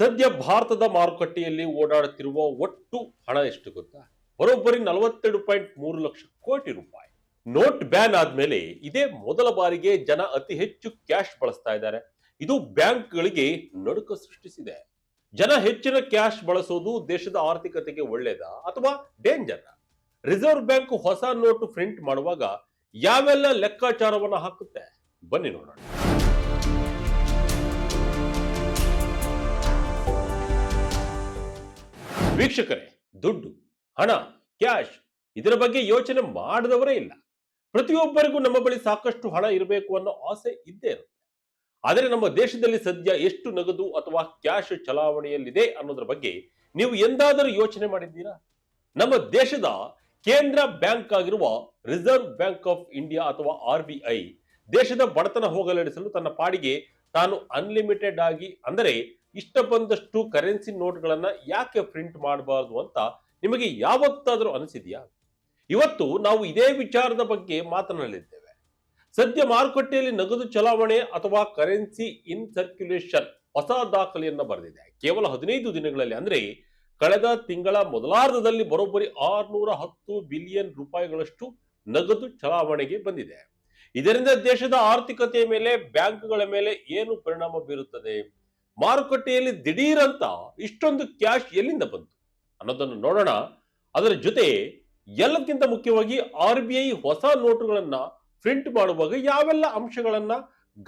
ಸದ್ಯ ಭಾರತದ ಮಾರುಕಟ್ಟೆಯಲ್ಲಿ ಓಡಾಡುತ್ತಿರುವ ಒಟ್ಟು ಹಣ ಎಷ್ಟು ಗೊತ್ತಾ? ಬರೋಬ್ಬರಿ 42.3 ಲಕ್ಷ ಕೋಟಿ ರೂಪಾಯಿ. ನೋಟ್ ಬ್ಯಾನ್ ಆದ್ಮೇಲೆ ಇದೇ ಮೊದಲ ಬಾರಿಗೆ ಜನ ಅತಿ ಹೆಚ್ಚು ಕ್ಯಾಶ್ ಬಳಸ್ತಾ ಇದ್ದಾರೆ. ಇದು ಬ್ಯಾಂಕ್ಗಳಿಗೆ ನಡುಕ ಸೃಷ್ಟಿಸಿದೆ. ಜನ ಹೆಚ್ಚಿನ ಕ್ಯಾಶ್ ಬಳಸೋದು ದೇಶದ ಆರ್ಥಿಕತೆಗೆ ಒಳ್ಳೇದಾ ಅಥವಾ ಡೇಂಜರ್? ರಿಸರ್ವ್ ಬ್ಯಾಂಕ್ ಹೊಸ ನೋಟು ಪ್ರಿಂಟ್ ಮಾಡುವಾಗ ಯಾವೆಲ್ಲ ಲೆಕ್ಕಾಚಾರವನ್ನ ಹಾಕುತ್ತೆ, ಬನ್ನಿ ನೋಡೋಣ. ವೀಕ್ಷಕರೇ, ದುಡ್ಡು, ಹಣ, ಕ್ಯಾಶ್ ಇದರ ಬಗ್ಗೆ ಯೋಚನೆ ಮಾಡದವರೇ ಇಲ್ಲ. ಪ್ರತಿಯೊಬ್ಬರಿಗೂ ನಮ್ಮ ಬಳಿ ಸಾಕಷ್ಟು ಹಣ ಇರಬೇಕು ಅನ್ನೋ ಆಸೆ ಇದ್ದೇ ಇರುತ್ತೆ. ಆದರೆ ನಮ್ಮ ದೇಶದಲ್ಲಿ ಸದ್ಯ ಎಷ್ಟು ನಗದು ಅಥವಾ ಕ್ಯಾಶ್ ಚಲಾವಣೆಯಲ್ಲಿದೆ ಅನ್ನೋದ್ರ ಬಗ್ಗೆ ನೀವು ಎಂದಾದರೂ ಯೋಚನೆ ಮಾಡಿದ್ದೀರಾ? ನಮ್ಮ ದೇಶದ ಕೇಂದ್ರ ಬ್ಯಾಂಕ್ ಆಗಿರುವ ರಿಸರ್ವ್ ಬ್ಯಾಂಕ್ ಆಫ್ ಇಂಡಿಯಾ ಅಥವಾ RBI ದೇಶದ ಬಡತನ ಹೋಗಲಾಡಿಸಲು ತನ್ನ ಪಾಡಿಗೆ ತಾನು ಅನ್ಲಿಮಿಟೆಡ್ ಆಗಿ, ಅಂದರೆ ಇಷ್ಟ ಬಂದಷ್ಟು ಕರೆನ್ಸಿ ನೋಟ್ಗಳನ್ನ ಯಾಕೆ ಪ್ರಿಂಟ್ ಮಾಡಬಾರದು ಅಂತ ನಿಮಗೆ ಯಾವತ್ತಾದರೂ ಅನಿಸಿದೆಯಾ? ಇವತ್ತು ನಾವು ಇದೇ ವಿಚಾರದ ಬಗ್ಗೆ ಮಾತನಾಡಲಿದ್ದೇವೆ. ಸದ್ಯ ಮಾರುಕಟ್ಟೆಯಲ್ಲಿ ನಗದು ಚಲಾವಣೆ ಅಥವಾ ಕರೆನ್ಸಿ ಇನ್ ಸರ್ಕ್ಯುಲೇಷನ್ ಹೊಸ ದಾಖಲೆಯನ್ನ ಬರೆದಿದೆ. ಕೇವಲ 15 ದಿನಗಳಲ್ಲಿ, ಅಂದ್ರೆ ಕಳೆದ ತಿಂಗಳ ಮೊದಲಾರ್ಧದಲ್ಲಿ ಬರೋಬ್ಬರಿ 610 ಬಿಲಿಯನ್ ರೂಪಾಯಿಗಳಷ್ಟು ನಗದು ಚಲಾವಣೆಗೆ ಬಂದಿದೆ. ಇದರಿಂದ ದೇಶದ ಆರ್ಥಿಕತೆಯ ಮೇಲೆ, ಬ್ಯಾಂಕ್ಗಳ ಮೇಲೆ ಏನು ಪರಿಣಾಮ ಬೀರುತ್ತದೆ? ಮಾರುಕಟ್ಟೆಯಲ್ಲಿ ದಿಢೀರ್ ಅಂತ ಇಷ್ಟೊಂದು ಕ್ಯಾಶ್ ಎಲ್ಲಿಂದ ಬಂತು ಅನ್ನೋದನ್ನು ನೋಡೋಣ. ಅದರ ಜೊತೆ ಎಲ್ಲಕ್ಕಿಂತ ಮುಖ್ಯವಾಗಿ RBI ಹೊಸ ನೋಟುಗಳನ್ನ ಪ್ರಿಂಟ್ ಮಾಡುವಾಗ ಯಾವೆಲ್ಲ ಅಂಶಗಳನ್ನ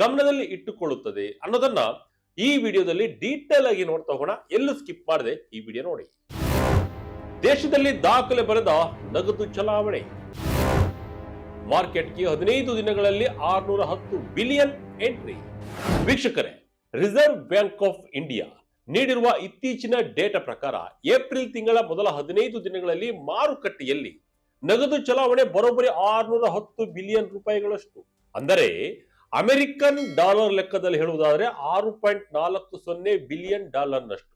ಗಮನದಲ್ಲಿ ಇಟ್ಟುಕೊಳ್ಳುತ್ತದೆ ಅನ್ನೋದನ್ನ ಈ ವಿಡಿಯೋದಲ್ಲಿ ಡೀಟೇಲ್ ಆಗಿ ನೋಡ್ತಾ ಹೋಗೋಣ. ಎಲ್ಲೂ ಸ್ಕಿಪ್ ಮಾಡದೆ ಈ ವಿಡಿಯೋ ನೋಡಿ. ದೇಶದಲ್ಲಿ ದಾಖಲೆ ಬರೆದ ನಗದು ಚಲಾವಣೆ. ಮಾರ್ಕೆಟ್ಗೆ 15 ದಿನಗಳಲ್ಲಿ 610 ಬಿಲಿಯನ್ ಎಂಟ್ರಿ. ವೀಕ್ಷಕರೇ, ರಿಸರ್ವ್ ಬ್ಯಾಂಕ್ ಆಫ್ ಇಂಡಿಯಾ ನೀಡಿರುವ ಇತ್ತೀಚಿನ ಡೇಟಾ ಪ್ರಕಾರ ಏಪ್ರಿಲ್ ತಿಂಗಳ ಮೊದಲ 15 ದಿನಗಳಲ್ಲಿ ಮಾರುಕಟ್ಟೆಯಲ್ಲಿ ನಗದು ಚಲಾವಣೆ ಬರೋಬ್ಬರಿ 610 ಬಿಲಿಯನ್ ರೂಪಾಯಿಗಳಷ್ಟು, ಅಂದರೆ ಅಮೆರಿಕನ್ ಡಾಲರ್ ಲೆಕ್ಕದಲ್ಲಿ ಹೇಳುವುದಾದರೆ $6.40 ಬಿಲಿಯನ್ ನಷ್ಟು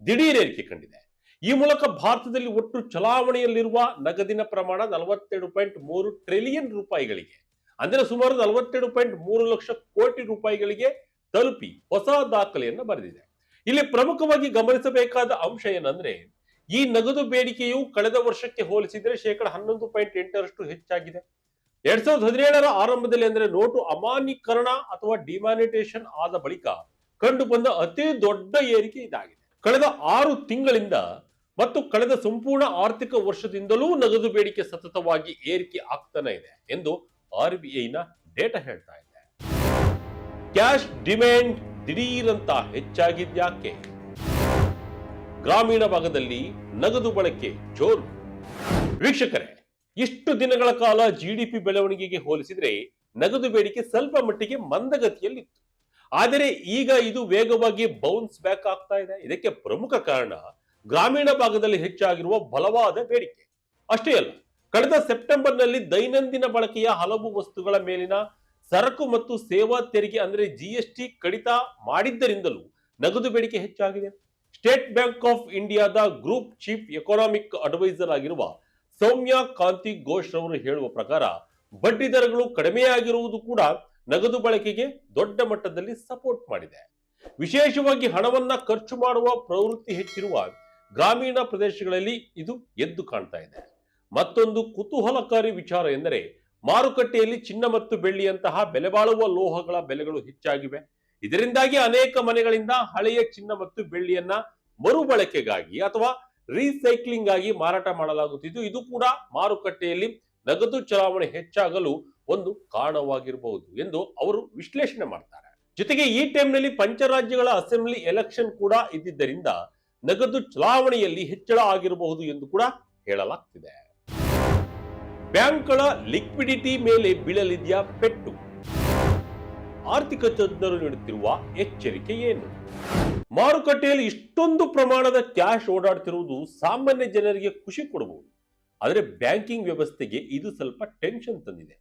ದಿಢೀರ್ ಏರಿಕೆ ಕಂಡಿದೆ. ಈ ಮೂಲಕ ಭಾರತದಲ್ಲಿ ಒಟ್ಟು ಚಲಾವಣೆಯಲ್ಲಿರುವ ನಗದಿನ ಪ್ರಮಾಣ 42.3 ಟ್ರಿಲಿಯನ್ ರೂಪಾಯಿಗಳಿಗೆ, ಅಂದರೆ ಸುಮಾರು 42.3 ಲಕ್ಷ ಕೋಟಿ ರೂಪಾಯಿಗಳಿಗೆ ತಲುಪಿ ಹೊಸ ದಾಖಲೆಯನ್ನು ಬರೆದಿದೆ. ಇಲ್ಲಿ ಪ್ರಮುಖವಾಗಿ ಗಮನಿಸಬೇಕಾದ ಅಂಶ ಏನಂದ್ರೆ, ಈ ನಗದು ಬೇಡಿಕೆಯು ಕಳೆದ ವರ್ಷಕ್ಕೆ ಹೋಲಿಸಿದರೆ 11.8% ಹೆಚ್ಚಾಗಿದೆ. 2017ರ ಆರಂಭದಲ್ಲಿ, ಅಂದರೆ ನೋಟು ಅಮಾನ್ಯೀಕರಣ ಅಥವಾ ಡಿಮಾನಿಟೇಷನ್ ಆದ ಬಳಿಕ ಕಂಡು ಬಂದ ಅತಿ ದೊಡ್ಡ ಏರಿಕೆ ಇದಾಗಿದೆ. ಕಳೆದ 6 ತಿಂಗಳಿಂದ ಮತ್ತು ಕಳೆದ ಸಂಪೂರ್ಣ ಆರ್ಥಿಕ ವರ್ಷದಿಂದಲೂ ನಗದು ಬೇಡಿಕೆ ಸತತವಾಗಿ ಏರಿಕೆ ಆಗ್ತಾನೆ ಇದೆ ಎಂದು RBIನ ಡೇಟಾ ಹೇಳ್ತಾ ಇದೆ. ಕ್ಯಾಶ್ ಡಿಮ್ಯಾಂಡ್ ದಿಢೀರ್ ಅಂತ ಹೆಚ್ಚಾಗಿದ್ಯಾಕೆ? ಗ್ರಾಮೀಣ ಭಾಗದಲ್ಲಿ ನಗದು ಬಳಕೆ ಜೋರು. ವೀಕ್ಷಕರೇ, ಇಷ್ಟು ದಿನಗಳ ಕಾಲ GDP ಬೆಳವಣಿಗೆಗೆ ಹೋಲಿಸಿದ್ರೆ ನಗದು ಬೇಡಿಕೆ ಸ್ವಲ್ಪ ಮಟ್ಟಿಗೆ ಮಂದಗತಿಯಲ್ಲಿತ್ತು. ಆದರೆ ಈಗ ಇದು ವೇಗವಾಗಿ ಬೌನ್ಸ್ ಬ್ಯಾಕ್ ಆಗ್ತಾ ಇದೆ. ಇದಕ್ಕೆ ಪ್ರಮುಖ ಕಾರಣ ಗ್ರಾಮೀಣ ಭಾಗದಲ್ಲಿ ಹೆಚ್ಚಾಗಿರುವ ಬಲವಾದ ಬೇಡಿಕೆ. ಅಷ್ಟೇ ಅಲ್ಲ, ಕಳೆದ ಸೆಪ್ಟೆಂಬರ್ನಲ್ಲಿ ದೈನಂದಿನ ಬಳಕೆಯ ಹಲವು ವಸ್ತುಗಳ ಮೇಲಿನ ಸರಕು ಮತ್ತು ಸೇವಾ ತೆರಿಗೆ, ಅಂದರೆ GST ಕಡಿತ ಮಾಡಿದ್ದರಿಂದಲೂ ನಗದು ಬೇಡಿಕೆ ಹೆಚ್ಚಾಗಿದೆ. ಸ್ಟೇಟ್ ಬ್ಯಾಂಕ್ ಆಫ್ ಇಂಡಿಯಾದ ಗ್ರೂಪ್ ಚೀಫ್ ಎಕನಾಮಿಕ್ ಅಡ್ವೈಸರ್ ಆಗಿರುವ ಸೌಮ್ಯ ಕಾಂತಿ ಘೋಷ್ ಅವರು ಹೇಳುವ ಪ್ರಕಾರ ಬಡ್ಡಿ ದರಗಳು ಕಡಿಮೆಯಾಗಿರುವುದು ಕೂಡ ನಗದು ಬಳಕೆಗೆ ದೊಡ್ಡ ಮಟ್ಟದಲ್ಲಿ ಸಪೋರ್ಟ್ ಮಾಡಿದೆ. ವಿಶೇಷವಾಗಿ ಹಣವನ್ನ ಖರ್ಚು ಮಾಡುವ ಪ್ರವೃತ್ತಿ ಹೆಚ್ಚಿರುವ ಗ್ರಾಮೀಣ ಪ್ರದೇಶಗಳಲ್ಲಿ ಇದು ಎದ್ದು ಕಾಣ್ತಾ ಇದೆ. ಮತ್ತೊಂದು ಕುತೂಹಲಕಾರಿ ವಿಚಾರ ಎಂದರೆ, ಮಾರುಕಟ್ಟೆಯಲ್ಲಿ ಚಿನ್ನ ಮತ್ತು ಬೆಳ್ಳಿಯಂತಹ ಬೆಲೆಬಾಳುವ ಲೋಹಗಳ ಬೆಲೆಗಳು ಹೆಚ್ಚಾಗಿವೆ. ಇದರಿಂದಾಗಿ ಅನೇಕ ಮನೆಗಳಿಂದ ಹಳೆಯ ಚಿನ್ನ ಮತ್ತು ಬೆಳ್ಳಿಯನ್ನ ಮರುಬಳಕೆಗಾಗಿ ಅಥವಾ ರೀಸೈಕ್ಲಿಂಗ್ ಆಗಿ ಮಾರಾಟ ಮಾಡಲಾಗುತ್ತಿದ್ದು, ಇದು ಕೂಡ ಮಾರುಕಟ್ಟೆಯಲ್ಲಿ ನಗದು ಚಲಾವಣೆ ಹೆಚ್ಚಾಗಲು ಒಂದು ಕಾರಣವಾಗಿರಬಹುದು ಎಂದು ಅವರು ವಿಶ್ಲೇಷಣೆ ಮಾಡ್ತಾರೆ. ಜೊತೆಗೆ ಈ ಟೈಮ್ನಲ್ಲಿ ಪಂಚರಾಜ್ಯಗಳ ಅಸೆಂಬ್ಲಿ ಎಲೆಕ್ಷನ್ ಕೂಡ ಇದ್ದಿದ್ದರಿಂದ ನಗದು ಚಲಾವಣೆಯಲ್ಲಿ ಹೆಚ್ಚಳ ಆಗಿರಬಹುದು ಎಂದು ಕೂಡ ಹೇಳಲಾಗ್ತಿದೆ. ಬ್ಯಾಂಕ್ಗಳ ಲಿಕ್ವಿಡಿಟಿ ಮೇಲೆ ಬೀಳಲಿದೆಯಾ ಪೆಟ್ಟು? ಆರ್ಥಿಕ ತಜ್ಞರು ನೀಡುತ್ತಿರುವ ಎಚ್ಚರಿಕೆ ಏನು? ಮಾರುಕಟ್ಟೆಯಲ್ಲಿ ಇಷ್ಟೊಂದು ಪ್ರಮಾಣದ ಕ್ಯಾಶ್ ಓಡಾಡ್ತಿರುವುದು ಸಾಮಾನ್ಯ ಜನರಿಗೆ ಖುಷಿ ಕೊಡಬಹುದು, ಆದರೆ ಬ್ಯಾಂಕಿಂಗ್ ವ್ಯವಸ್ಥೆಗೆ ಇದು ಸ್ವಲ್ಪ ಟೆನ್ಷನ್ ತಂದಿದೆ.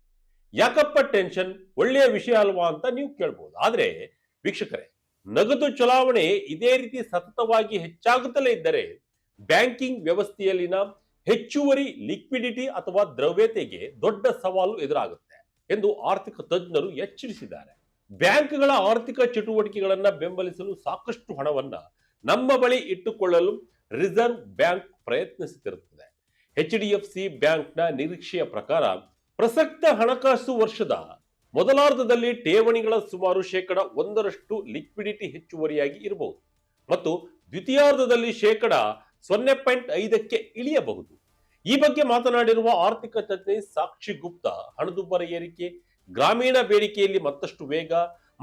ಯಾಕಪ್ಪ ಟೆನ್ಷನ್? ಒಳ್ಳೆಯ ವಿಷಯ ಅಲ್ವಾ ಅಂತ ನೀವು ಕೇಳಬಹುದು. ಆದ್ರೆ ವೀಕ್ಷಕರೇ, ನಗದು ಚಲಾವಣೆ ಇದೇ ರೀತಿ ಸತತವಾಗಿ ಹೆಚ್ಚಾಗುತ್ತಲೇ ಇದ್ದರೆ ಬ್ಯಾಂಕಿಂಗ್ ವ್ಯವಸ್ಥೆಯಲ್ಲಿನ ಹೆಚ್ಚುವರಿ ಲಿಕ್ವಿಡಿಟಿ ಅಥವಾ ದ್ರವ್ಯತೆಗೆ ದೊಡ್ಡ ಸವಾಲು ಎದುರಾಗುತ್ತೆ ಎಂದು ಆರ್ಥಿಕ ತಜ್ಞರು ಎಚ್ಚರಿಸಿದ್ದಾರೆ. ಬ್ಯಾಂಕ್ಗಳ ಆರ್ಥಿಕ ಚಟುವಟಿಕೆಗಳನ್ನ ಬೆಂಬಲಿಸಲು ಸಾಕಷ್ಟು ಹಣವನ್ನ ನಮ್ಮ ಬಳಿ ಇಟ್ಟುಕೊಳ್ಳಲು ರಿಸರ್ವ್ ಬ್ಯಾಂಕ್ ಪ್ರಯತ್ನಿಸುತ್ತಿರುತ್ತದೆ. HDFC ಬ್ಯಾಂಕ್ನ ನಿರೀಕ್ಷೆಯ ಪ್ರಕಾರ ಪ್ರಸಕ್ತ ಹಣಕಾಸು ವರ್ಷದ ಮೊದಲಾರ್ಧದಲ್ಲಿ ಠೇವಣಿಗಳ ಸುಮಾರು 1% ಲಿಕ್ವಿಡಿಟಿ ಹೆಚ್ಚುವರಿಯಾಗಿ ಇರಬಹುದು ಮತ್ತು ದ್ವಿತೀಯಾರ್ಧದಲ್ಲಿ 0.5ಕ್ಕೆ ಇಳಿಯಬಹುದು. ಈ ಬಗ್ಗೆ ಮಾತನಾಡಿರುವ ಆರ್ಥಿಕ ತಜ್ಞೆ ಸಾಕ್ಷಿ ಗುಪ್ತಾ, ಹಣದುಬ್ಬರ ಏರಿಕೆ, ಗ್ರಾಮೀಣ ಬೇಡಿಕೆಯಲ್ಲಿ ಮತ್ತಷ್ಟು ವೇಗ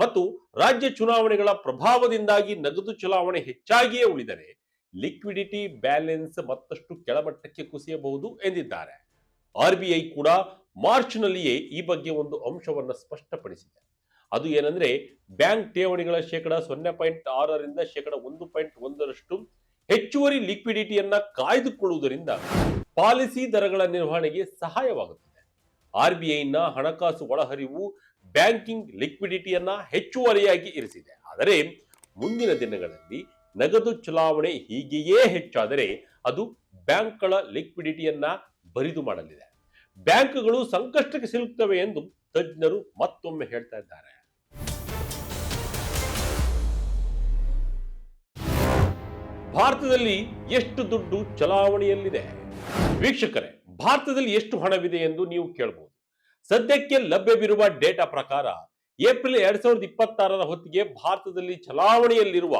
ಮತ್ತು ರಾಜ್ಯ ಚುನಾವಣೆಗಳ ಪ್ರಭಾವದಿಂದಾಗಿ ನಗದು ಚಲಾವಣೆ ಹೆಚ್ಚಾಗಿಯೇ ಉಳಿದರೆ ಲಿಕ್ವಿಡಿಟಿ ಬ್ಯಾಲೆನ್ಸ್ ಮತ್ತಷ್ಟು ಕೆಳಮಟ್ಟಕ್ಕೆ ಕುಸಿಯಬಹುದು ಎಂದಿದ್ದಾರೆ. RBI ಕೂಡ ಮಾರ್ಚ್ನಲ್ಲಿಯೇ ಈ ಬಗ್ಗೆ ಒಂದು ಅಂಶವನ್ನು ಸ್ಪಷ್ಟಪಡಿಸಿದೆ. ಅದು ಏನಂದ್ರೆ, ಬ್ಯಾಂಕ್ ಠೇವಣಿಗಳ 0.6ರಿಂದ 1.1ರಷ್ಟು ಹೆಚ್ಚುವರಿ ಲಿಕ್ವಿಡಿಟಿಯನ್ನ ಕಾಯ್ದುಕೊಳ್ಳುವುದರಿಂದ ಪಾಲಿಸಿ ದರಗಳ ನಿರ್ವಹಣೆಗೆ ಸಹಾಯವಾಗುತ್ತದೆ. RBIನ ಹಣಕಾಸು ಒಳಹರಿವು ಬ್ಯಾಂಕಿಂಗ್ ಲಿಕ್ವಿಡಿಟಿಯನ್ನ ಹೆಚ್ಚುವರಿಯಾಗಿ ಇರಿಸಿದೆ. ಆದರೆ ಮುಂದಿನ ದಿನಗಳಲ್ಲಿ ನಗದು ಚಲಾವಣೆ ಹೀಗೆಯೇ ಹೆಚ್ಚಾದರೆ ಅದು ಬ್ಯಾಂಕ್ಗಳ ಲಿಕ್ವಿಡಿಟಿಯನ್ನ ಬರಿದು ಮಾಡಲಿದೆ. ಬ್ಯಾಂಕ್ಗಳು ಸಂಕಷ್ಟಕ್ಕೆ ಸಿಲುಕ್ತವೆ ಎಂದು ತಜ್ಞರು ಮತ್ತೊಮ್ಮೆ ಹೇಳ್ತಾ ಇದ್ದಾರೆ. ಭಾರತದಲ್ಲಿ ಎಷ್ಟು ದುಡ್ಡು ಚಲಾವಣೆಯಲ್ಲಿದೆ? ವೀಕ್ಷಕರೇ, ಭಾರತದಲ್ಲಿ ಎಷ್ಟು ಹಣವಿದೆ ಎಂದು ನೀವು ಕೇಳಬಹುದು. ಸದ್ಯಕ್ಕೆ ಲಭ್ಯವಿರುವ ಡೇಟಾ ಪ್ರಕಾರ ಏಪ್ರಿಲ್ 2026ರ ಹೊತ್ತಿಗೆ ಭಾರತದಲ್ಲಿ ಚಲಾವಣೆಯಲ್ಲಿರುವ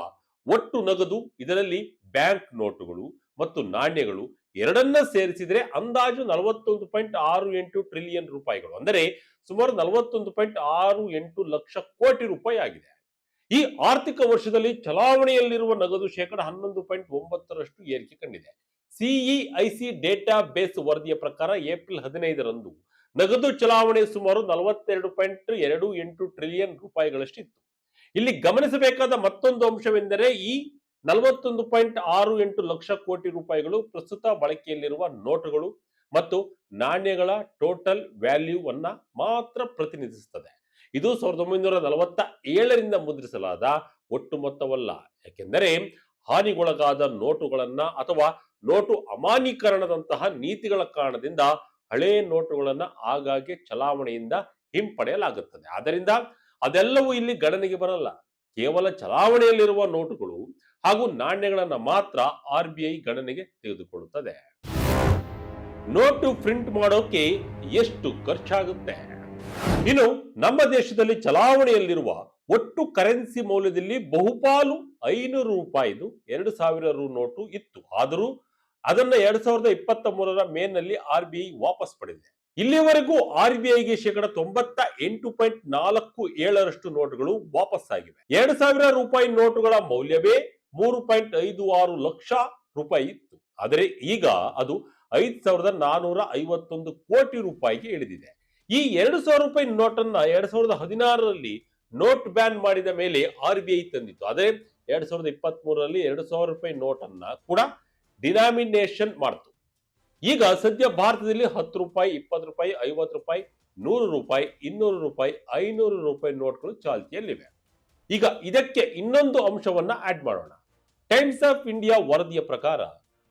ಒಟ್ಟು ನಗದು, ಇದರಲ್ಲಿ ಬ್ಯಾಂಕ್ ನೋಟುಗಳು ಮತ್ತು ನಾಣ್ಯಗಳು ಎರಡನ್ನ ಸೇರಿಸಿದರೆ ಅಂದಾಜು 41.68 ಟ್ರಿಲಿಯನ್ ರೂಪಾಯಿಗಳು, ಅಂದರೆ ಸುಮಾರು 41.68 ಲಕ್ಷ ಕೋಟಿ ರೂಪಾಯಿ ಆಗಿದೆ. ಈ ಆರ್ಥಿಕ ವರ್ಷದಲ್ಲಿ ಚಲಾವಣೆಯಲ್ಲಿರುವ ನಗದು 11.9ರಷ್ಟು ಏರಿಕೆ ಕಂಡಿದೆ. CEIC ಡೇಟಾ ಬೇಸ್ ವರದಿಯ ಪ್ರಕಾರ ಏಪ್ರಿಲ್ 15ರಂದು ನಗದು ಚಲಾವಣೆ ಸುಮಾರು 42.28 ಟ್ರಿಲಿಯನ್ ರೂಪಾಯಿಗಳಷ್ಟಿತ್ತು. ಇಲ್ಲಿ ಗಮನಿಸಬೇಕಾದ ಮತ್ತೊಂದು ಅಂಶವೆಂದರೆ, ಈ 41.68 ಲಕ್ಷ ಕೋಟಿ ರೂಪಾಯಿಗಳು ಪ್ರಸ್ತುತ ಬಳಕೆಯಲ್ಲಿರುವ ನೋಟುಗಳು ಮತ್ತು ನಾಣ್ಯಗಳ ಟೋಟಲ್ ವ್ಯಾಲ್ಯೂವನ್ನ ಮಾತ್ರ ಪ್ರತಿನಿಧಿಸುತ್ತದೆ. ಇದು 1947ರಿಂದ ಮುದ್ರಿಸಲಾದ ಒಟ್ಟು ಮೊತ್ತವಲ್ಲ. ಯಾಕೆಂದರೆ ಹಾನಿಗೊಳಗಾದ ನೋಟುಗಳನ್ನ ಅಥವಾ ನೋಟು ಅಮಾನ್ಯೀಕರಣದಂತಹ ನೀತಿಗಳ ಕಾರಣದಿಂದ ಹಳೆ ನೋಟುಗಳನ್ನ ಆಗಾಗ್ಗೆ ಚಲಾವಣೆಯಿಂದ ಹಿಂಪಡೆಯಲಾಗುತ್ತದೆ. ಆದ್ದರಿಂದ ಅದೆಲ್ಲವೂ ಇಲ್ಲಿ ಗಣನೆಗೆ ಬರಲ್ಲ. ಕೇವಲ ಚಲಾವಣೆಯಲ್ಲಿರುವ ನೋಟುಗಳು ಹಾಗೂ ನಾಣ್ಯಗಳನ್ನ ಮಾತ್ರ RBI ಗಣನೆಗೆ ತೆಗೆದುಕೊಳ್ಳುತ್ತದೆ. ನೋಟು ಪ್ರಿಂಟ್ ಮಾಡೋಕೆ ಎಷ್ಟು ಖರ್ಚಾಗುತ್ತೆ? ಇನ್ನು ನಮ್ಮ ದೇಶದಲ್ಲಿ ಚಲಾವಣೆಯಲ್ಲಿರುವ ಒಟ್ಟು ಕರೆನ್ಸಿ ಮೌಲ್ಯದಲ್ಲಿ ಬಹುಪಾಲು 500 ರೂಪಾಯಿದು 2000 ರು ನೋಟು ಇತ್ತು. ಆದರೂ ಅದನ್ನ 2023ರ ಮೇನಲ್ಲಿ RBI ವಾಪಸ್ ಪಡೆದಿದೆ. ಇಲ್ಲಿಯವರೆಗೂ RBIಗೆ 98.47ರಷ್ಟು ನೋಟುಗಳು ವಾಪಸ್ ಆಗಿವೆ. 2000 ರೂಪಾಯಿ ನೋಟುಗಳ ಮೌಲ್ಯವೇ 3.56 ಲಕ್ಷ ರೂಪಾಯಿ ಇತ್ತು. ಆದರೆ ಈಗ ಅದು 5451 ಕೋಟಿ ರೂಪಾಯಿಗೆ ಇಳಿದಿದೆ. ಈ 2000 ರೂಪಾಯಿ ನೋಟನ್ನ 2016ರಲ್ಲಿ ನೋಟ್ ಬ್ಯಾನ್ ಮಾಡಿದ ಮೇಲೆ RBI ತಂದಿತ್ತು. ಆದರೆ 2023ರಲ್ಲಿ 2000 ರೂಪಾಯಿ ನೋಟನ್ನ ಕೂಡ ಡಿನಾಮಿನೇಷನ್ ಮಾಡ್ತು. ಈಗ ಸದ್ಯ ಭಾರತದಲ್ಲಿ 10 ರೂಪಾಯಿ, 20 ರೂಪಾಯಿ, 50 ರೂಪಾಯಿ, 100 ರೂಪಾಯಿ, 200 ರೂಪಾಯಿ, 500 ರೂಪಾಯಿ ನೋಟ್ಗಳು ಚಾಲ್ತಿಯಲ್ಲಿವೆ. ಈಗ ಇದಕ್ಕೆ ಇನ್ನೊಂದು ಅಂಶವನ್ನ ಆಡ್ ಮಾಡೋಣ. ಟೈಮ್ಸ್ ಆಫ್ ಇಂಡಿಯಾ ವರದಿಯ ಪ್ರಕಾರ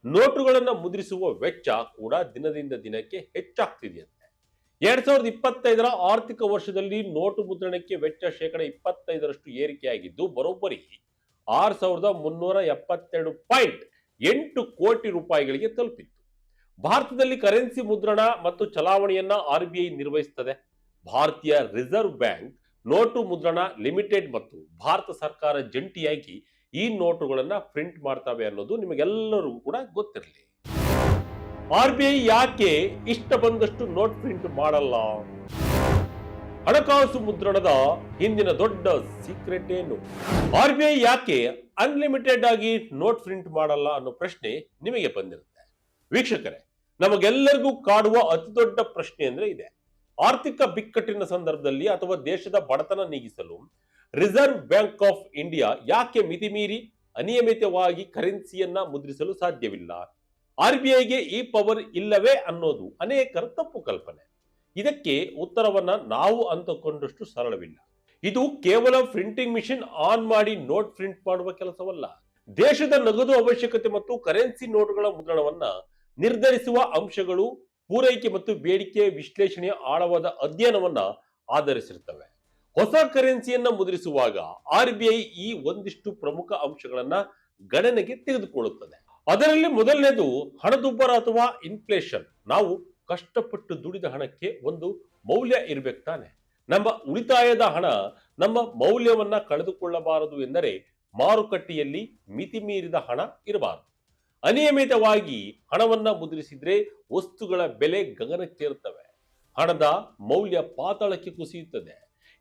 ನೋಟುಗಳನ್ನು ಮುದ್ರಿಸುವ ವೆಚ್ಚ ಕೂಡ ದಿನದಿಂದ ದಿನಕ್ಕೆ ಹೆಚ್ಚಾಗ್ತಿದೆಯಂತೆ. 2025ರ ಆರ್ಥಿಕ ವರ್ಷದಲ್ಲಿ ನೋಟು ಮುದ್ರಣಕ್ಕೆ ವೆಚ್ಚ 25%ರಷ್ಟು ಏರಿಕೆಯಾಗಿದ್ದು ಬರೋಬ್ಬರಿ 6372.8 ಕೋಟಿ ರೂಪಾಯಿಗಳಿಗೆ ತಲುಪಿತ್ತು. ಭಾರತದಲ್ಲಿ ಕರೆನ್ಸಿ ಮುದ್ರಣ ಮತ್ತು ಚಲಾವಣೆಯನ್ನ RBI ನಿರ್ವಹಿಸುತ್ತದೆ. ಭಾರತೀಯ ರಿಸರ್ವ್ ಬ್ಯಾಂಕ್ ನೋಟು ಮುದ್ರಣ ಲಿಮಿಟೆಡ್ ಮತ್ತು ಭಾರತ ಸರ್ಕಾರ ಜಂಟಿಯಾಗಿ ಈ ನೋಟುಗಳನ್ನ ಪ್ರಿಂಟ್ ಮಾಡ್ತವೆ ಅನ್ನೋದು ನಿಮಗೆಲ್ಲರಿಗೂ ಕೂಡ ಗೊತ್ತಿರಲಿ. RBI ಯಾಕೆ ಇಷ್ಟ ಬಂದಷ್ಟು ನೋಟ್ ಪ್ರಿಂಟ್ ಮಾಡಲ್ಲ? ಹಣಕಾಸು ಮುದ್ರಣದ ಹಿಂದಿನ ದೊಡ್ಡ ಸೀಕ್ರೆಟ್ ಏನು? RBI ಯಾಕೆ ಅನ್ಲಿಮಿಟೆಡ್ ಆಗಿ ನೋಟ್ ಪ್ರಿಂಟ್ ಮಾಡಲ್ಲ ಅನ್ನೋ ಪ್ರಶ್ನೆ ನಿಮಗೆ ಬಂದಿರುತ್ತೆ. ವೀಕ್ಷಕರೇ, ನಮಗೆಲ್ಲರಿಗೂ ಕಾಡುವ ಅತಿ ದೊಡ್ಡ ಪ್ರಶ್ನೆ ಅಂದ್ರೆ ಇದೆ. ಆರ್ಥಿಕ ಬಿಕ್ಕಟ್ಟಿನ ಸಂದರ್ಭದಲ್ಲಿ ಅಥವಾ ದೇಶದ ಬಡತನ ನೀಗಿಸಲು ರಿಸರ್ವ್ ಬ್ಯಾಂಕ್ ಆಫ್ ಇಂಡಿಯಾ ಯಾಕೆ ಮಿತಿಮೀರಿ ಅನಿಯಮಿತವಾಗಿ ಕರೆನ್ಸಿಯನ್ನ ಮುದ್ರಿಸಲು ಸಾಧ್ಯವಿಲ್ಲ? RBIಗೆ ಈ ಪವರ್ ಇಲ್ಲವೇ ಅನ್ನೋದು ಅನೇಕರ ತಪ್ಪು ಕಲ್ಪನೆ. ಇದಕ್ಕೆ ಉತ್ತರವನ್ನ ನಾವು ಅಂದುಕೊಂಡಷ್ಟು ಸರಳವಿಲ್ಲ. ಇದು ಕೇವಲ ಪ್ರಿಂಟಿಂಗ್ ಮಿಷಿನ್ ಆನ್ ಮಾಡಿ ನೋಟ್ ಪ್ರಿಂಟ್ ಮಾಡುವ ಕೆಲಸವಲ್ಲ. ದೇಶದ ನಗದು ಅವಶ್ಯಕತೆ ಮತ್ತು ಕರೆನ್ಸಿ ನೋಟುಗಳ ಮುದ್ರಣವನ್ನ ನಿರ್ಧರಿಸುವ ಅಂಶಗಳು ಪೂರೈಕೆ ಮತ್ತು ಬೇಡಿಕೆ ವಿಶ್ಲೇಷಣೆಯ ಆಳವಾದ ಅಧ್ಯಯನವನ್ನ ಆಧರಿಸಿರುತ್ತವೆ. ಹೊಸ ಕರೆನ್ಸಿಯನ್ನ ಮುದ್ರಿಸುವಾಗ RBI ಈ ಒಂದಿಷ್ಟು ಪ್ರಮುಖ ಅಂಶಗಳನ್ನ ಗಣನೆಗೆ ತೆಗೆದುಕೊಳ್ಳುತ್ತದೆ. ಅದರಲ್ಲಿ ಮೊದಲನೇದು ಹಣದುಬ್ಬರ ಅಥವಾ ಇನ್ಫ್ಲೇಷನ್. ನಾವು ಕಷ್ಟಪಟ್ಟು ದುಡಿದ ಹಣಕ್ಕೆ ಒಂದು ಮೌಲ್ಯ ಇರ್ಬೇಕು ತಾನೆ. ನಮ್ಮ ಉಳಿತಾಯದ ಹಣ ನಮ್ಮ ಮೌಲ್ಯವನ್ನ ಕಳೆದುಕೊಳ್ಳಬಾರದು ಎಂದರೆ ಮಾರುಕಟ್ಟೆಯಲ್ಲಿ ಮಿತಿ ಮೀರಿದ ಹಣ ಇರಬಾರದು. ಅನಿಯಮಿತವಾಗಿ ಹಣವನ್ನ ಮುದ್ರಿಸಿದ್ರೆ ವಸ್ತುಗಳ ಬೆಲೆ ಗಗನಕ್ಕೇರುತ್ತವೆ, ಹಣದ ಮೌಲ್ಯ ಪಾತಾಳಕ್ಕೆ ಕುಸಿಯುತ್ತದೆ.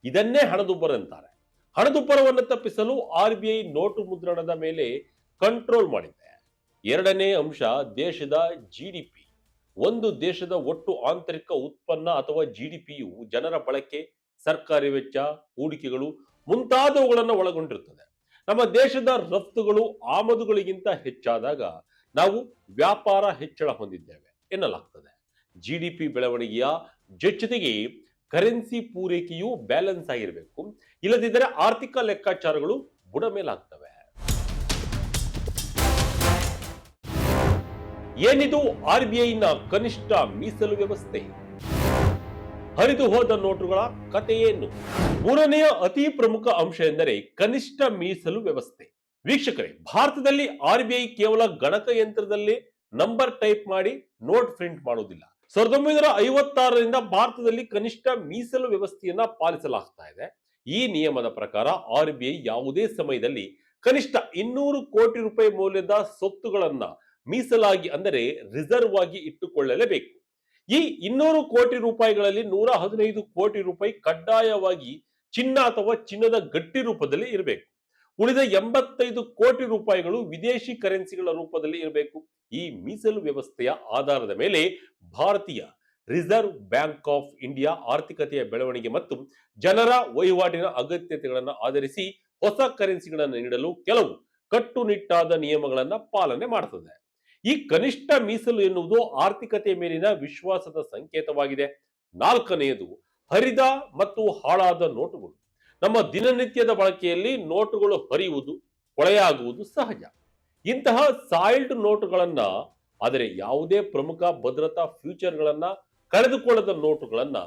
ಇದನ್ನೇ ಹಣದುಬ್ಬರ ಅಂತಾರೆ. ಹಣದುಬ್ಬರವನ್ನು ತಪ್ಪಿಸಲು RBI ನೋಟು ಮುದ್ರಣದ ಮೇಲೆ ಕಂಟ್ರೋಲ್ ಮಾಡಿದೆ. ಎರಡನೇ ಅಂಶ ದೇಶದ GDP. ಒಂದು ದೇಶದ ಒಟ್ಟು ಆಂತರಿಕ ಉತ್ಪನ್ನ ಅಥವಾ GDPಯು ಜನರ ಬಳಕೆ, ಸರ್ಕಾರಿ ವೆಚ್ಚ, ಹೂಡಿಕೆಗಳು ಮುಂತಾದವುಗಳನ್ನು ಒಳಗೊಂಡಿರುತ್ತದೆ. ನಮ್ಮ ದೇಶದ ರಫ್ತುಗಳು ಆಮದುಗಳಿಗಿಂತ ಹೆಚ್ಚಾದಾಗ ನಾವು ವ್ಯಾಪಾರ ಹೆಚ್ಚಳ ಹೊಂದಿದ್ದೇವೆ ಎನ್ನಲಾಗ್ತದೆ. GDP ಬೆಳವಣಿಗೆಯ ಜೊತೆಗೆ ಕರೆನ್ಸಿ ಪೂರೈಕೆಯು ಬ್ಯಾಲೆನ್ಸ್ ಆಗಿರಬೇಕು, ಇಲ್ಲದಿದ್ದರೆ ಆರ್ಥಿಕ ಲೆಕ್ಕಾಚಾರಗಳು ಬುಡಮೇಲಾಗ್ತವೆ. ಏನಿದು RBI ನ ಕನಿಷ್ಠ ಮೀಸಲು ವ್ಯವಸ್ಥೆ? ಹರಿದು ಹೋದ ನೋಟುಗಳ ಕಥೆ ಏನು? ಮೂರನೆಯ ಅತಿ ಪ್ರಮುಖ ಅಂಶ ಎಂದರೆ ಕನಿಷ್ಠ ಮೀಸಲು ವ್ಯವಸ್ಥೆ. ವೀಕ್ಷಕರೇ, ಭಾರತದಲ್ಲಿ RBI ಕೇವಲ ಗಣಕಯಂತ್ರದಲ್ಲಿ ನಂಬರ್ ಟೈಪ್ ಮಾಡಿ ನೋಟ್ ಪ್ರಿಂಟ್ ಮಾಡುವುದಿಲ್ಲ. 1956ರಿಂದ ಭಾರತದಲ್ಲಿ ಕನಿಷ್ಠ ಮೀಸಲು ವ್ಯವಸ್ಥೆಯನ್ನ ಪಾಲಿಸಲಾಗ್ತಾ ಇದೆ. ಈ ನಿಯಮದ ಪ್ರಕಾರ RBI ಯಾವುದೇ ಸಮಯದಲ್ಲಿ ಕನಿಷ್ಠ 200 ಕೋಟಿ ರೂಪಾಯಿ ಮೌಲ್ಯದ ಸ್ವತ್ತುಗಳನ್ನ ಮೀಸಲಾಗಿ ಅಂದರೆ ರಿಸರ್ವ್ ಆಗಿ ಇಟ್ಟುಕೊಳ್ಳಲೇಬೇಕು. ಈ 200 ಕೋಟಿ ರೂಪಾಯಿಗಳಲ್ಲಿ 115 ಕೋಟಿ ರೂಪಾಯಿ ಕಡ್ಡಾಯವಾಗಿ ಚಿನ್ನ ಅಥವಾ ಚಿನ್ನದ ಗಟ್ಟಿ ರೂಪದಲ್ಲಿ ಇರಬೇಕು. ಉಳಿದ 85 ಕೋಟಿ ರೂಪಾಯಿಗಳು ವಿದೇಶಿ ಕರೆನ್ಸಿಗಳ ರೂಪದಲ್ಲಿ ಇರಬೇಕು. ಈ ಮೀಸಲು ವ್ಯವಸ್ಥೆಯ ಆಧಾರದ ಮೇಲೆ ಭಾರತೀಯ ರಿಸರ್ವ್ ಬ್ಯಾಂಕ್ ಆಫ್ ಇಂಡಿಯಾ ಆರ್ಥಿಕತೆಯ ಬೆಳವಣಿಗೆ ಮತ್ತು ಜನರ ವಹಿವಾಟಿನ ಅಗತ್ಯತೆಗಳನ್ನು ಆಧರಿಸಿ ಹೊಸ ಕರೆನ್ಸಿಗಳನ್ನು ನೀಡಲು ಕೆಲವು ಕಟ್ಟುನಿಟ್ಟಾದ ನಿಯಮಗಳನ್ನು ಪಾಲನೆ ಮಾಡುತ್ತದೆ. ಈ ಕನಿಷ್ಠ ಮೀಸಲು ಎನ್ನುವುದು ಆರ್ಥಿಕತೆಯ ಮೇಲಿನ ವಿಶ್ವಾಸದ ಸಂಕೇತವಾಗಿದೆ. ನಾಲ್ಕನೆಯದು ಹರಿದ ಮತ್ತು ಹಾಳಾದ ನೋಟುಗಳು. ನಮ್ಮ ದಿನನಿತ್ಯದ ಬಳಕೆಯಲ್ಲಿ ನೋಟುಗಳು ಹರಿಯುವುದು, ಕೊಳೆಯಾಗುವುದು ಸಹಜ. ಇಂತಹ ಸಾಯಿಲ್ಡ್ ನೋಟುಗಳನ್ನ, ಆದರೆ ಯಾವುದೇ ಪ್ರಮುಖ ಭದ್ರತಾ ಫ್ಯೂಚರ್ಗಳನ್ನ ಕಳೆದುಕೊಳ್ಳದ ನೋಟುಗಳನ್ನ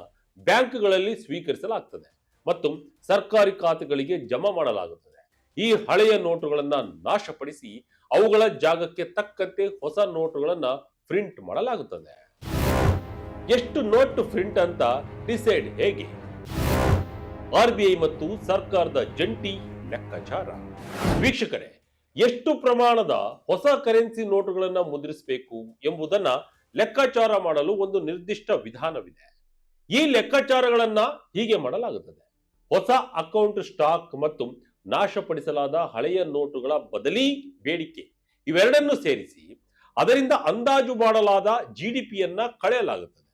ಬ್ಯಾಂಕ್ಗಳಲ್ಲಿ ಸ್ವೀಕರಿಸಲಾಗುತ್ತದೆ ಮತ್ತು ಸರ್ಕಾರಿ ಖಾತೆಗಳಿಗೆ ಜಮಾ ಮಾಡಲಾಗುತ್ತದೆ. ಈ ಹಳೆಯ ನೋಟುಗಳನ್ನ ನಾಶಪಡಿಸಿ ಅವುಗಳ ಜಾಗಕ್ಕೆ ತಕ್ಕಂತೆ ಹೊಸ ನೋಟುಗಳನ್ನ ಪ್ರಿಂಟ್ ಮಾಡಲಾಗುತ್ತದೆ. ಎಷ್ಟು ನೋಟ್ ಪ್ರಿಂಟ್ ಅಂತ ಡಿಸೈಡ್ ಹೇಗೆ? RBI ಮತ್ತು ಸರ್ಕಾರದ ಜಂಟಿ ಲೆಕ್ಕಾಚಾರ. ವೀಕ್ಷಕರೇ, ಎಷ್ಟು ಪ್ರಮಾಣದ ಹೊಸ ಕರೆನ್ಸಿ ನೋಟುಗಳನ್ನ ಮುದ್ರಿಸಬೇಕು ಎಂಬುದನ್ನ ಲೆಕ್ಕಾಚಾರ ಮಾಡಲು ಒಂದು ನಿರ್ದಿಷ್ಟ ವಿಧಾನವಿದೆ. ಈ ಲೆಕ್ಕಾಚಾರಗಳನ್ನ ಹೀಗೆ ಮಾಡಲಾಗುತ್ತದೆ. ಹೊಸ ಅಕೌಂಟ್ ಸ್ಟಾಕ್ ಮತ್ತು ನಾಶಪಡಿಸಲಾದ ಹಳೆಯ ನೋಟುಗಳ ಬದಲಿ ಬೇಡಿಕೆ ಇವೆರಡನ್ನು ಸೇರಿಸಿ ಅದರಿಂದ ಅಂದಾಜು ಮಾಡಲಾದ GDPಯನ್ನ ಕಳೆಯಲಾಗುತ್ತದೆ.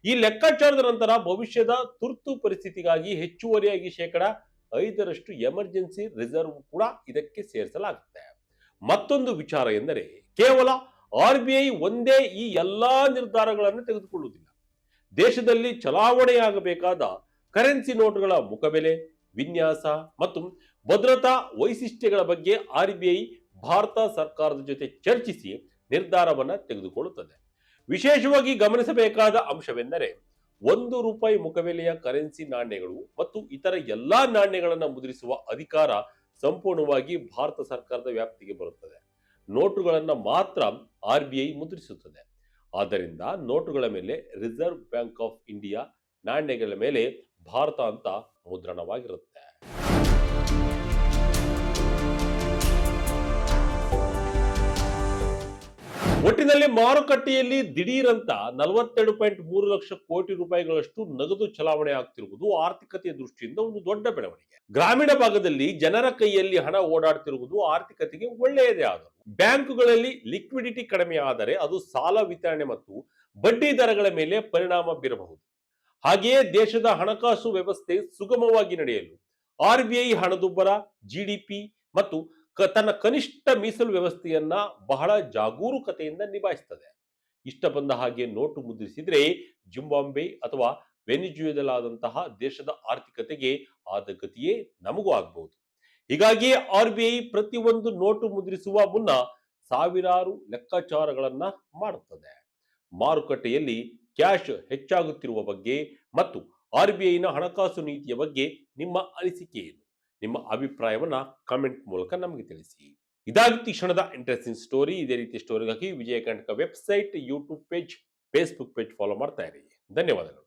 ಈ ಲೆಕ್ಕಾಚಾರದ ನಂತರ ಭವಿಷ್ಯದ ತುರ್ತು ಪರಿಸ್ಥಿತಿಗಾಗಿ ಹೆಚ್ಚುವರಿಯಾಗಿ 5% ಎಮರ್ಜೆನ್ಸಿ ರಿಸರ್ವ್ ಕೂಡ ಇದಕ್ಕೆ ಸೇರಿಸಲಾಗುತ್ತೆ. ಮತ್ತೊಂದು ವಿಚಾರ ಎಂದರೆ ಕೇವಲ RBI ಒಂದೇ ಈ ಎಲ್ಲಾ ನಿರ್ಧಾರಗಳನ್ನು ತೆಗೆದುಕೊಳ್ಳುವುದಿಲ್ಲ. ದೇಶದಲ್ಲಿ ಚಲಾವಣೆಯಾಗಬೇಕಾದ ಕರೆನ್ಸಿ ನೋಟುಗಳ ಮುಖಬೆಲೆ, ವಿನ್ಯಾಸ ಮತ್ತು ಭದ್ರತಾ ವೈಶಿಷ್ಟ್ಯಗಳ ಬಗ್ಗೆ RBI ಭಾರತ ಸರ್ಕಾರದ ಜೊತೆ ಚರ್ಚಿಸಿ ನಿರ್ಧಾರವನ್ನ ತೆಗೆದುಕೊಳ್ಳುತ್ತದೆ. ವಿಶೇಷವಾಗಿ ಗಮನಿಸಬೇಕಾದ ಅಂಶವೆಂದರೆ ₹1 ಮುಖಬೆಲೆಯ ಕರೆನ್ಸಿ ನಾಣ್ಯಗಳು ಮತ್ತು ಇತರ ಎಲ್ಲಾ ನಾಣ್ಯಗಳನ್ನು ಮುದ್ರಿಸುವ ಅಧಿಕಾರ ಸಂಪೂರ್ಣವಾಗಿ ಭಾರತ ಸರ್ಕಾರದ ವ್ಯಾಪ್ತಿಗೆ ಬರುತ್ತದೆ. ನೋಟುಗಳನ್ನು ಮಾತ್ರ RBI ಮುದ್ರಿಸುತ್ತದೆ. ಆದ್ದರಿಂದ ನೋಟುಗಳ ಮೇಲೆ ರಿಸರ್ವ್ ಬ್ಯಾಂಕ್ ಆಫ್ ಇಂಡಿಯಾ, ನಾಣ್ಯಗಳ ಮೇಲೆ ಭಾರತ ಅಂತ ಮುದ್ರಣವಾಗಿರುತ್ತೆ. ಒಟ್ಟಿನಲ್ಲಿ ಮಾರುಕಟ್ಟೆಯಲ್ಲಿ ದಿಢೀರಂತ 42.3 ಲಕ್ಷ ಕೋಟಿ ರೂಪಾಯಿಗಳಷ್ಟು ನಗದು ಚಲಾವಣೆ ಆಗ್ತಿರುವುದು ಆರ್ಥಿಕತೆಯ ದೃಷ್ಟಿಯಿಂದ ಒಂದು ದೊಡ್ಡ ಬೆಳವಣಿಗೆ. ಗ್ರಾಮೀಣ ಭಾಗದಲ್ಲಿ ಜನರ ಕೈಯಲ್ಲಿ ಹಣ ಓಡಾಡ್ತಿರುವುದು ಆರ್ಥಿಕತೆಗೆ ಒಳ್ಳೆಯದೇ ಆದರೂ ಬ್ಯಾಂಕುಗಳಲ್ಲಿ ಲಿಕ್ವಿಡಿಟಿ ಕಡಿಮೆ ಆದರೆ ಅದು ಸಾಲ ವಿತರಣೆ ಮತ್ತು ಬಡ್ಡಿ ದರಗಳ ಮೇಲೆ ಪರಿಣಾಮ ಬೀರಬಹುದು. ಹಾಗೆಯೇ ದೇಶದ ಹಣಕಾಸು ವ್ಯವಸ್ಥೆ ಸುಗಮವಾಗಿ ನಡೆಯಲು RBI ಹಣದುಬ್ಬರ, GDP ಮತ್ತು ತನ್ನ ಕನಿಷ್ಠ ಮೀಸಲು ವ್ಯವಸ್ಥೆಯನ್ನ ಬಹಳ ಜಾಗರೂಕತೆಯಿಂದ ನಿಭಾಯಿಸುತ್ತದೆ. ಇಷ್ಟ ಬಂದ ಹಾಗೆ ನೋಟು ಮುದ್ರಿಸಿದ್ರೆ ಜಿಂಬಾಬ್ವೆ ಅಥವಾ ವೆನಿಜುವೆಲಾದಂತಹ ದೇಶದ ಆರ್ಥಿಕತೆಗೆ ಆದ ಗತಿಯೇ ನಮಗೂ ಆಗಬಹುದು. ಹೀಗಾಗಿಯೇ RBI ಪ್ರತಿಯೊಂದು ನೋಟು ಮುದ್ರಿಸುವ ಮುನ್ನ ಸಾವಿರಾರು ಲೆಕ್ಕಾಚಾರಗಳನ್ನ ಮಾಡುತ್ತದೆ. ಮಾರುಕಟ್ಟೆಯಲ್ಲಿ ಕ್ಯಾಶ್ ಹೆಚ್ಚಾಗುತ್ತಿರುವ ಬಗ್ಗೆ ಮತ್ತು RBIನ ಹಣಕಾಸು ನೀತಿಯ ಬಗ್ಗೆ ನಿಮ್ಮ ಅನಿಸಿಕೆ ಏನು? ನಿಮ್ಮ ಅಭಿಪ್ರಾಯವನ್ನ ಕಾಮೆಂಟ್ ಮೂಲಕ ನಮಗೆ ತಿಳಿಸಿ. ಇದಾಗಿತ್ತು ಈ ಕ್ಷಣದ ಇಂಟ್ರೆಸ್ಟಿಂಗ್ ಸ್ಟೋರಿ. ಇದೇ ರೀತಿ ಸ್ಟೋರಿಗಾಗಿ Vijaya Karnataka website, YouTube page, Facebook page follow ಮಾಡ್ತಾ ಇರಿ. ಧನ್ಯವಾದಗಳು.